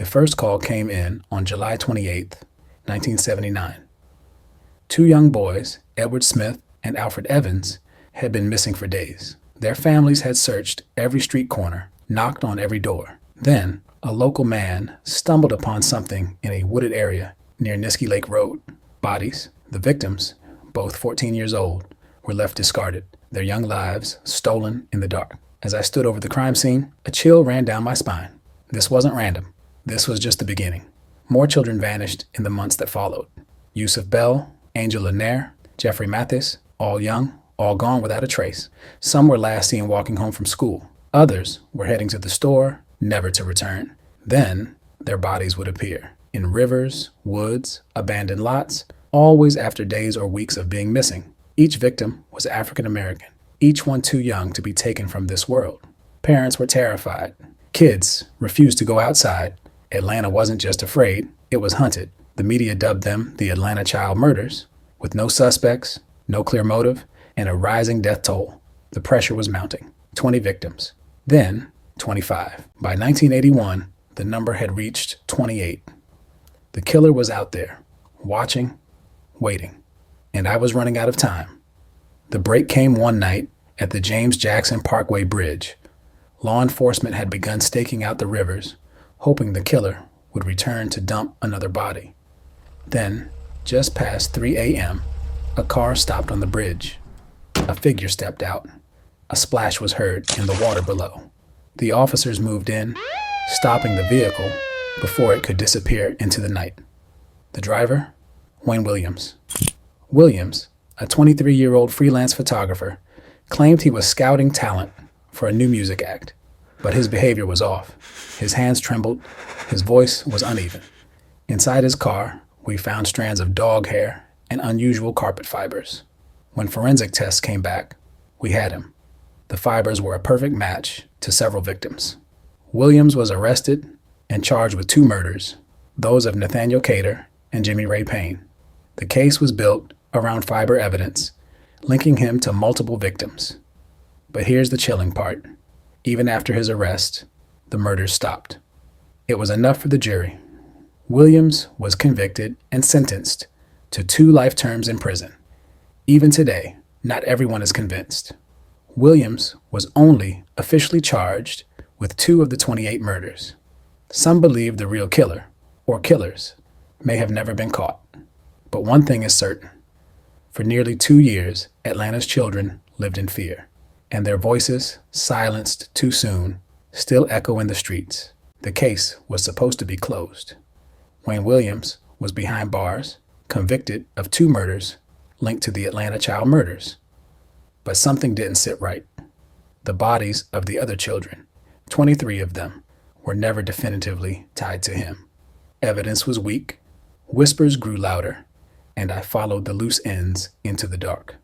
The first call came in on July 28, 1979. Two young boys, Edward Smith and Alfred Evans, had been missing for days. Their families had searched every street corner, knocked on every door. Then, a local man stumbled upon something in a wooded area near Niskey Lake Road. Bodies, the victims, both 14 years old, were left discarded, their young lives stolen in the dark. As I stood over the crime scene, a chill ran down my spine. This wasn't random. This was just the beginning. More children vanished in the months that followed. Yusuf Bell, Angel Lanier, Jeffrey Mathis, all young, all gone without a trace. Some were last seen walking home from school. Others were heading to the store, never to return. Then their bodies would appear in rivers, woods, abandoned lots, always after days or weeks of being missing. Each victim was African American, each one too young to be taken from this world. Parents were terrified. Kids refused to go outside. Atlanta wasn't just afraid, it was hunted. The media dubbed them the Atlanta Child Murders, with no suspects, no clear motive, and a rising death toll. The pressure was mounting. 20 victims. Then, 25. By 1981, the number had reached 28. The killer was out there, watching, waiting, and I was running out of time. The break came one night at the James Jackson Parkway Bridge. Law enforcement had begun staking out the rivers, hoping the killer would return to dump another body. Then, just past 3 a.m., a car stopped on the bridge. A figure stepped out. A splash was heard in the water below. The officers moved in, stopping the vehicle before it could disappear into the night. The driver? Wayne Williams. Williams, a 23-year-old freelance photographer, claimed he was scouting talent for a new music act, but his behavior was off. His hands trembled, his voice was uneven. Inside his car, we found strands of dog hair and unusual carpet fibers. When forensic tests came back, we had him. The fibers were a perfect match to several victims. Williams was arrested and charged with 2 murders, those of Nathaniel Cater and Jimmy Ray Payne. The case was built around fiber evidence, linking him to multiple victims. But here's the chilling part. Even after his arrest, the murders stopped. It was enough for the jury. Williams was convicted and sentenced to 2 life terms in prison. Even today, not everyone is convinced. Williams was only officially charged with 2 of the 28 murders. Some believe the real killer, or killers, may have never been caught. But one thing is certain. For nearly 2 years, Atlanta's children lived in fear, and their voices, silenced too soon, still echo in the streets. The case was supposed to be closed. Wayne Williams was behind bars, convicted of 2 murders linked to the Atlanta Child Murders. But something didn't sit right. The bodies of the other children, 23 of them, were never definitively tied to him. Evidence was weak, whispers grew louder, and I followed the loose ends into the dark.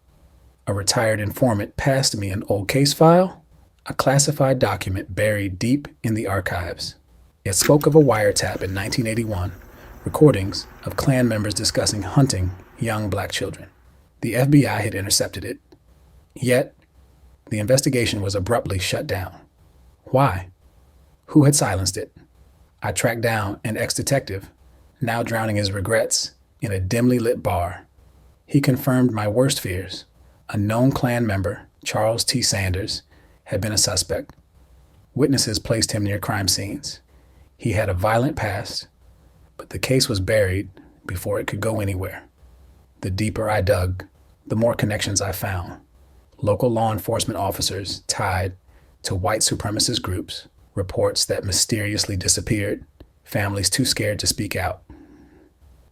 A retired informant passed me an old case file, a classified document buried deep in the archives. It spoke of a wiretap in 1981, recordings of Klan members discussing hunting young black children. The FBI had intercepted it. Yet, the investigation was abruptly shut down. Why? Who had silenced it? I tracked down an ex-detective, now drowning his regrets in a dimly lit bar. He confirmed my worst fears. A known Klan member, Charles T. Sanders, had been a suspect. Witnesses placed him near crime scenes. He had a violent past, but the case was buried before it could go anywhere. The deeper I dug, the more connections I found. Local law enforcement officers tied to white supremacist groups, reports that mysteriously disappeared, families too scared to speak out.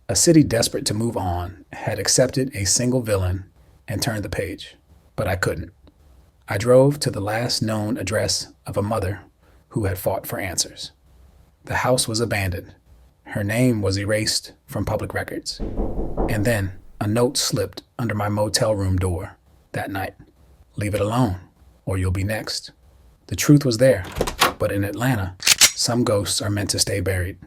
A city desperate to move on had accepted a single villain and turned the page, but I couldn't. I drove to the last known address of a mother who had fought for answers. The house was abandoned. Her name was erased from public records. And then a note slipped under my motel room door that night. Leave it alone, or you'll be next. The truth was there, but in Atlanta, some ghosts are meant to stay buried.